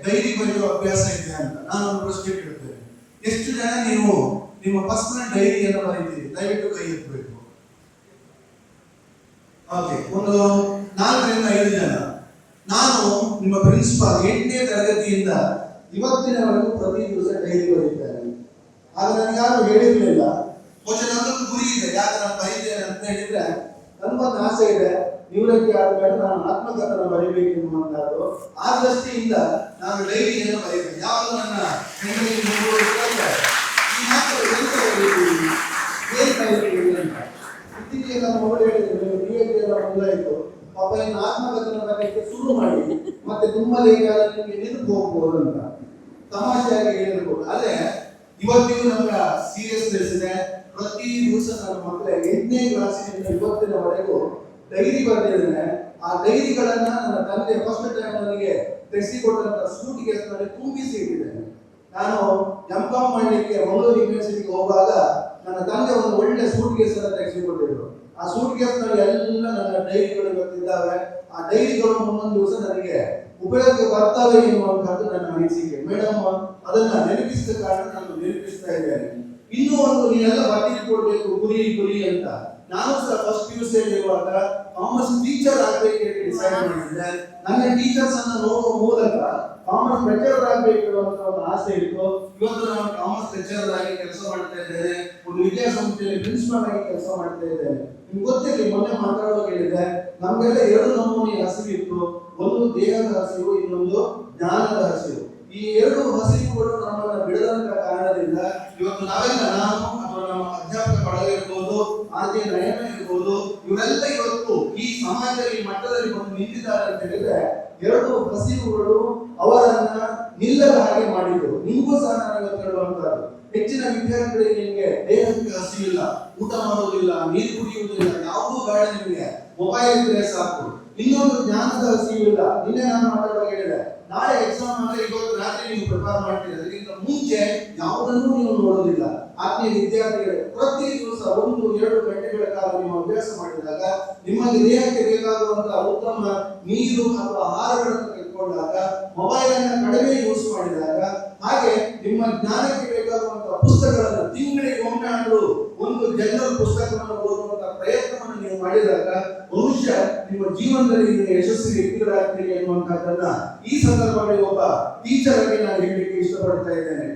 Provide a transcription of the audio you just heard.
Dairy ಬರೆಯುವ ಅಭ್ಯಾಸ ಇದೆ ಅಂತ ನಾನು ಒಂದು ಪ್ರಶ್ನೆ ಕೇಳ್ತೇನೆ. ಎಷ್ಟು ಜನ ನೀವು ನಿಮ್ಮ ಪರ್ಸನಲ್ ಡೈರಿಯನ್ನು ಬರೀತೀರಿ? ದಯವಿಟ್ಟು ಕೈ ಎತ್ತಬೇಕು. ಓಕೆ, ಒಂದು 4 ರಿಂದ 5 ಜನ. ನಾನು ನಿಮ್ಮ ಪ್ರಿನ್ಸಿಪಾಲ್ 8ನೇ ತರಗತಿಯಿಂದ ಇವತ್ತಿನವರೆಗೂ ಪ್ರತಿ ದಿವಸ ಡೈರಿ ಬರೀತೇನೆ. ಆಗ ನನಗೆ ಯಾರು ಹೇಳಿರ್ಲಿಲ್ಲ. ಬಹುಶಃ ನನ್ನೊಂದು ಗುರಿ ಇದೆ, ಯಾಕೆ ನಾನು ಬರೀತೇನೆ ಅಂತ ಹೇಳಿದ್ರೆ ನನ್ಗೊಂದು ಆಸೆ ಇದೆ, ನಿವೃತ್ತಿ ಆದ್ಮೇಲೆ ನಾನು ಆತ್ಮಕಥನ ಬರೀಬೇಕು ಎನ್ನುವಂತಹದ್ದು. ಆ ದೃಷ್ಟಿಯಿಂದ ನಾನು ಡೈರಿಯನ್ನು ಬರೀತೇನೆ. ಯಾವುದು ನನ್ನ ಹೆಂಡತಿ ಈ ಮಾತ್ರ ಇತ್ತೀಚೆಗೆ ನಮ್ಮ ಮಗಳು ಹೇಳಿದ್ರು, PhD ಎಲ್ಲ ಮುಂದಾಯಿತು, ಪಾಪ ಇನ್ನು ಆತ್ಮಕಥನ ಬರೆಯಕ್ಕೆ ಶುರು ಮಾಡಿ, ಮತ್ತೆ ತುಂಬಾ ಲೇಟ್ ಆದ್ರೆ ನಿಮಗೆ ನಿಂತು ಹೋಗ್ಬೋದು ಅಂತ ತಮಾಷೆಯಾಗಿ ಹೇಳಿರ್ಬೋದು. ಆದ್ರೆ ಇವತ್ತಿಗೂ ನಮ್ಗೆ ಸೀರಿಯಸ್ನೆಸ್ ಇದೆ. ಪ್ರತಿ ದಿವಸ ನನ್ನ ಮಕ್ಕಳ 8ನೇ ಕ್ಲಾಸಿನಿಂದ ಇವತ್ತಿನವರೆಗೂ ಡೈರಿ ಬರೆದಿದ್ದೇನೆ. ಆ ಡೈರಿಗಳನ್ನ ನನ್ನ ತಂದೆ ಫಸ್ಟ್ ಟೈಮ್ ನನಗೆ ತೆಗೆಸಿಕೊಟ್ಟಂತ ಸೂಟ್ ಕೇಸ್ನಲ್ಲಿ ತುಂಬಿಸಿ ಇಟ್ಟಿದ್ದೇನೆ. ನಾನು M.Com ಮಾಡಲಿಕ್ಕೆ ಮಂಗಳೂರು ಯೂನಿವರ್ಸಿಟಿಗೆ ಹೋಗುವಾಗ ನನ್ನ ತಂದೆ ಒಂದು ಒಳ್ಳೆ ಸೂಟ್ ಕೇಸ್ ಅನ್ನು ತೆಗೆಸಿಕೊಟ್ಟಿದ್ರು. ಆ ಸೂಟ್ ಕೇಸ್ನಲ್ಲಿ ಎಲ್ಲ ನನ್ನ ಡೈರಿಗಳು ಇವತ್ತಿದ್ದಾವೆ. ಆ ಡೈರಿಗಳು ಮುಂದೊಂದು ದಿವಸ ನನಗೆ ಉಪಯೋಗಕ್ಕೆ ಬರ್ತವೆ ಎನ್ನುವಂತಹದ್ದು ನನ್ನ ಅನಿಸಿಕೆ. ಮೇಡಮ್ ಅದನ್ನ ನೆನಪಿಸಿದ ಕಾರಣ ನಾನು ನೆನಪಿಸ್ತಾ ಇದ್ದೇನೆ. ಇನ್ನೂ ಒಂದು ನೀವೆಲ್ಲ ಬರೆದಿಟ್ಕೊಳ್ಬೇಕು ಗುರಿ ಅಂತ. ನಾನು ಸಹ ಫಸ್ಟ್ PUC ಇರುವಾಗ ಕಾಮರ್ಸ್ ಟೀಚರ್ ಆಗ್ಬೇಕು ಅಂತ ಡಿಸೈಡ್ ಮಾಡಿದ್ದೆ. ನನ್ನ ಟೀಚರ್ಸ್ ಅನ್ನ ನೋಡುವ ಮೂಲಕ ಕಾಮರ್ಸ್ ಲೆಕ್ಚರರ್ ಆಗ್ಬೇಕು ಅಂತ ಒಂದು ಆಸೆ ಇತ್ತು. ಇವತ್ತು ನಾನು ಕಾಮರ್ಸ್ ಲೆಕ್ಚರರ್ ಆಗಿ ಕೆಲಸ ಮಾಡ್ತಾ ಇದ್ದೇನೆ. ಒಂದು ವಿದ್ಯಾಸಂಸ್ಥೆಯಲ್ಲಿ ಪ್ರಿನ್ಸಿಪಾಲ್ ಆಗಿ ಕೆಲಸ ಮಾಡ್ತಾ ಇದ್ದೇನೆ. ನಿಮ್ಗೆ ಗೊತ್ತಿರಲಿ, ಮೊನ್ನೆ ಮಾತಾಡುವಾಗ ಹೇಳಿದೆ, ನಮ್ಗೆಲ್ಲ 2 ನಮೂನೆಯ ಹಸಿವಿತ್ತು. ಒಂದು ದೇಹದ ಹಸಿವು, ಇನ್ನೊಂದು ಜ್ಞಾನದ ಹಸಿವು. ಈ 2 ಹಸಿವುಗಳು ನಮ್ಮನ್ನ ಬಿಡದಂತ ಕಾರಣದಿಂದ ಇವತ್ತು ನಾವೆಲ್ಲ, ನಾನು ಅಥವಾ ನಮ್ಮ ಅಧ್ಯಾಪಕ ಬಳಗ ಇರ್ಬೋದು, RJ ನಯನ ಇರ್ಬೋದು, ಇವರೆಲ್ಲ ಇವತ್ತು ಈ ಸಮಾಜದಲ್ಲಿ ಮಟ್ಟದಲ್ಲಿ ಬಂದು ನಿಂತಿದ್ದಾರೆ ಅಂತ ಹೇಳಿದ್ರೆ 2 ಹಸಿವುಗಳು ಅವರನ್ನ ನಿಲ್ಲದ ಹಾಗೆ ಮಾಡಿದ್ರು. ನಿಮಗೂ ಸಹ ನಾನು ಇವತ್ತು ಹೇಳುವಂತದ್ದು, ಹೆಚ್ಚಿನ ವಿದ್ಯಾರ್ಥಿಗಳಿಗೆ ನಿಮಗೆ ದೇಹಕ್ಕೆ ಹಸಿವಿಲ್ಲ, ಊಟ ಮಾಡೋದಿಲ್ಲ, ನೀರು ಕುಡಿಯುವುದಿಲ್ಲ, ಯಾವುದೂ ಬೇಡ, ನಿಮಗೆ ಮೊಬೈಲ್ ಇದ್ರೆ ಸಾಕು. ಇನ್ನೊಂದು ಜ್ಞಾನದ ಹಸಿವಿಲ್ಲ. ನಿನ್ನೆ ನಾನು ಮಾತಾಡುವಾಗ ಹೇಳಿದೆ, ನಾಳೆ ಎಕ್ಸಾಮ್ ಅಂದ್ರೆ ಇವತ್ತು ರಾತ್ರಿ ನೀವು ಪ್ರಿಪೇರ್ ಮಾಡ್ತೀರಿ, ಅದಕ್ಕಿಂತ ಮುಂಚೆ ಯಾವುದನ್ನು ನೀವು ನೋಡೋದಿಲ್ಲ. ಆತ್ಮೀಯ ವಿದ್ಯಾರ್ಥಿಗಳೇ, ಪ್ರತಿ ದಿವಸ 1-2 ಗಂಟೆಗಳ ಕಾಲ ನೀವು ಅಭ್ಯಾಸ ಮಾಡಿದಾಗ, ನಿಮಗೆ ದೇಹಕ್ಕೆ ಬೇಕಾಗುವಂತಹ ಉತ್ತಮ ನೀರು ಅಥವಾ ಆಹಾರಗಳನ್ನು ತೆಗೆದುಕೊಂಡಾಗ, ಮೊಬೈಲ್ ಅನ್ನು ಕಡಿಮೆ ಯೂಸ್ ಮಾಡಿದಾಗ, ಹಾಗೆ ನಿಮ್ಮ ಜ್ಞಾನಕ್ಕೆ ಬೇಕಾಗುವಂತಹ ಪುಸ್ತಕಗಳನ್ನು ತಿಂಗಳಿಗೆ ಒಮ್ಮೆ ಆದರೂ ಒಂದು ಜನರಲ್ ಪುಸ್ತಕವನ್ನು ಓದುವಂತಹ ಪ್ರಯತ್ನವನ್ನು ನೀವು ಮಾಡಿದಾಗ ಬಹುಶಃ ನಿಮ್ಮ ಜೀವನದಲ್ಲಿ ನೀವು ಯಶಸ್ವಿ ವ್ಯಕ್ತಿಗಳಾಗ್ತೀರಿ ಎನ್ನುವಂತಹದ್ದನ್ನ ಈ ಸಂದರ್ಭದಲ್ಲಿ ಒಬ್ಬ ಟೀಚರ್ ಆಗಿ ನಾನು ಹೇಳಲಿಕ್ಕೆ ಇಷ್ಟಪಡ್ತಾ ಇದ್ದೇನೆ.